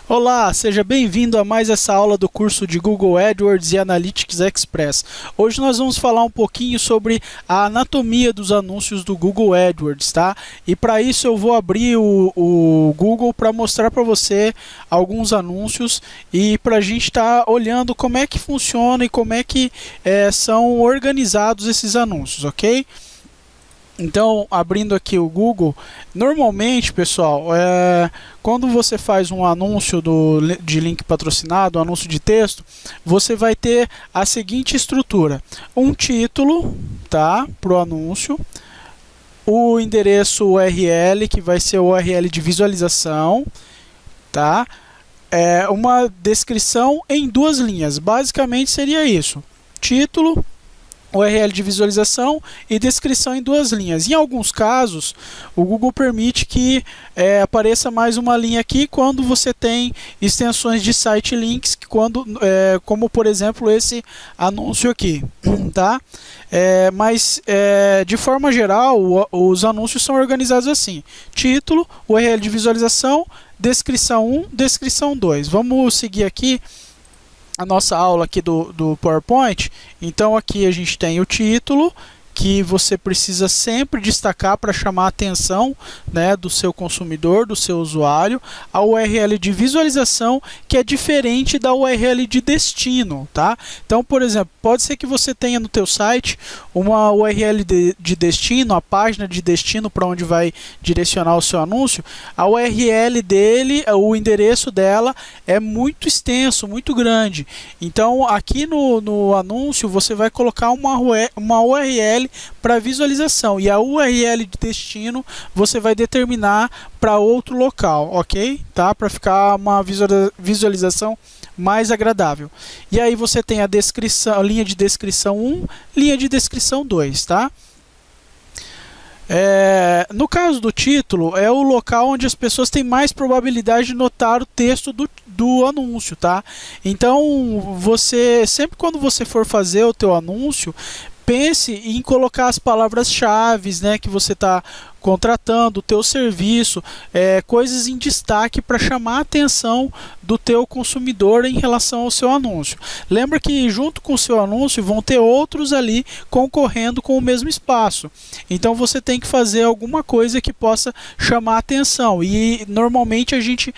Olá, seja bem-vindo a mais essa aula do curso de Google AdWords e Analytics Express. Hoje nós vamos falar um pouquinho sobre a anatomia dos anúncios do Google AdWords, tá? E para isso eu vou abrir o Google para mostrar para você alguns anúncios e para a gente estar olhando como é que funciona e como é que são organizados esses anúncios, ok? Então, abrindo aqui o Google, normalmente, pessoal, quando você faz um anúncio de link patrocinado, um anúncio de texto, você vai ter a seguinte estrutura: um título, tá, para o anúncio, o endereço URL, que vai ser o URL de visualização, tá? Uma descrição em duas linhas, basicamente seria isso: título, URL de visualização e descrição em duas linhas. Em alguns casos, o Google permite que apareça mais uma linha aqui quando você tem extensões de site links, como por exemplo esse anúncio aqui, tá? Mas de forma geral, os anúncios são organizados assim: título, URL de visualização, descrição 1, descrição 2. Vamos seguir aqui a nossa aula aqui do PowerPoint. Então aqui a gente tem o título, que você precisa sempre destacar para chamar a atenção, né, do seu consumidor, do seu usuário. A URL de visualização, que é diferente da URL de destino, tá? Então, por exemplo, pode ser que você tenha no teu site uma URL de destino, a página de destino para onde vai direcionar o seu anúncio. A URL dele, o endereço dela é muito extenso, muito grande. Então, aqui no anúncio, você vai colocar uma URL para visualização, e a URL de destino você vai determinar para outro local, ok? Tá? Para ficar uma visualização mais agradável. E aí você tem a descrição, a linha de descrição 1, linha de descrição 2, tá? No caso do título, é o local onde as pessoas têm mais probabilidade de notar o texto do anúncio, tá? Então, sempre quando você for fazer o teu anúncio, pense em colocar as palavras-chave, né, que você está contratando, o teu serviço, coisas em destaque para chamar a atenção do teu consumidor em relação ao seu anúncio. Lembra que junto com o seu anúncio vão ter outros ali concorrendo com o mesmo espaço. Então você tem que fazer alguma coisa que possa chamar a atenção. E normalmente a gente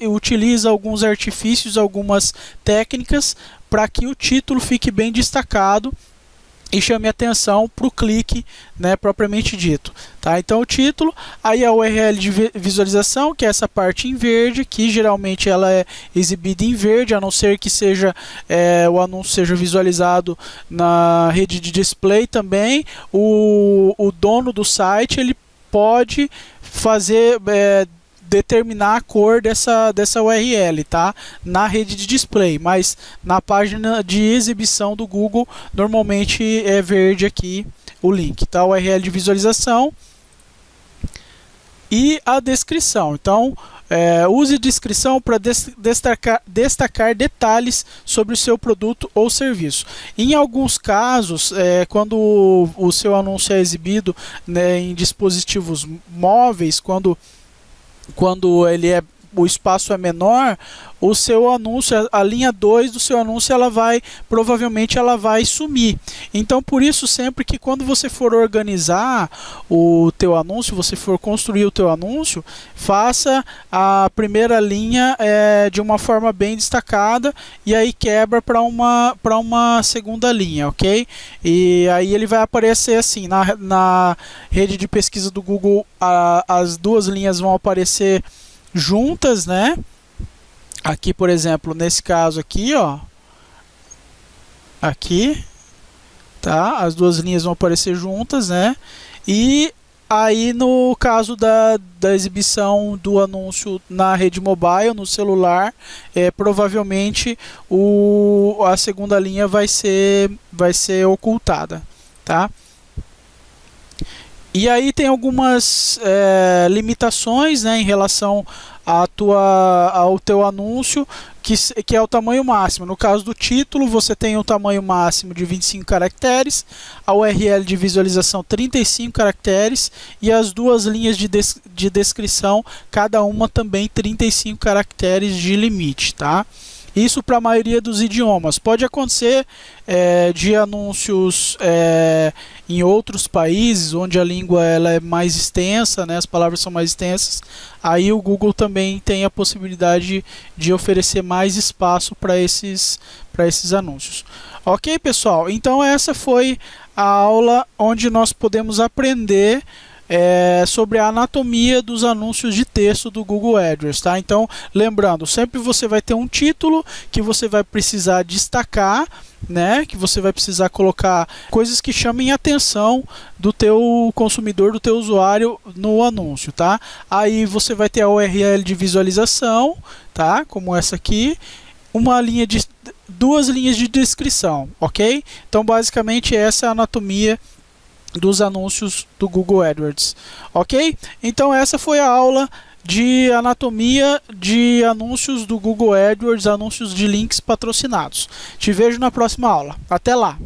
utiliza alguns artifícios, algumas técnicas para que o título fique bem destacado e chame atenção para o clique, né, propriamente dito, tá? Então o título, aí a URL de visualização, que é essa parte em verde, que geralmente ela é exibida em verde, a não ser que o anúncio seja visualizado na rede de display também. O dono do site, ele pode fazer determinar a cor dessa URL, tá? Na rede de display, mas na página de exibição do Google normalmente é verde aqui o link, tá? URL de visualização e a descrição. Então, use descrição para destacar detalhes sobre o seu produto ou serviço. Em alguns casos, quando o seu anúncio é exibido, né, em dispositivos móveis, quando o espaço é menor, o seu anúncio, a linha 2 do seu anúncio, provavelmente ela vai sumir. Então, por isso, sempre que quando você for organizar o teu anúncio, você for construir o teu anúncio, faça a primeira linha de uma forma bem destacada e aí quebra para uma segunda linha, ok? E aí ele vai aparecer assim, na rede de pesquisa do Google, as duas linhas vão aparecer juntas, né? Aqui, por exemplo, nesse caso aqui, ó, aqui, tá? As duas linhas vão aparecer juntas, né? E aí, no caso da exibição do anúncio na rede mobile, no celular, provavelmente a segunda linha vai ser ocultada, tá? E aí tem algumas limitações, né, em relação ao teu anúncio, que é o tamanho máximo. No caso do título, você tem o tamanho máximo de 25 caracteres, a URL de visualização 35 caracteres e as duas linhas de descrição, cada uma também 35 caracteres de limite, tá? Isso para a maioria dos idiomas. Pode acontecer de anúncios em outros países, onde a língua ela é mais extensa, né, as palavras são mais extensas. Aí o Google também tem a possibilidade de oferecer mais espaço para esses anúncios. Ok, pessoal? Então essa foi a aula onde nós podemos aprender sobre a anatomia dos anúncios de texto do Google AdWords, tá? Então, lembrando, sempre você vai ter um título que você vai precisar destacar, né? Que você vai precisar colocar coisas que chamem a atenção do teu consumidor, do teu usuário no anúncio, tá? Aí você vai ter a URL de visualização, tá? Como essa aqui, duas linhas de descrição, ok? Então, basicamente, essa é a anatomia dos anúncios do Google AdWords, ok? Então essa foi a aula de anatomia de anúncios do Google AdWords, anúncios de links patrocinados. Te vejo na próxima aula. Até lá!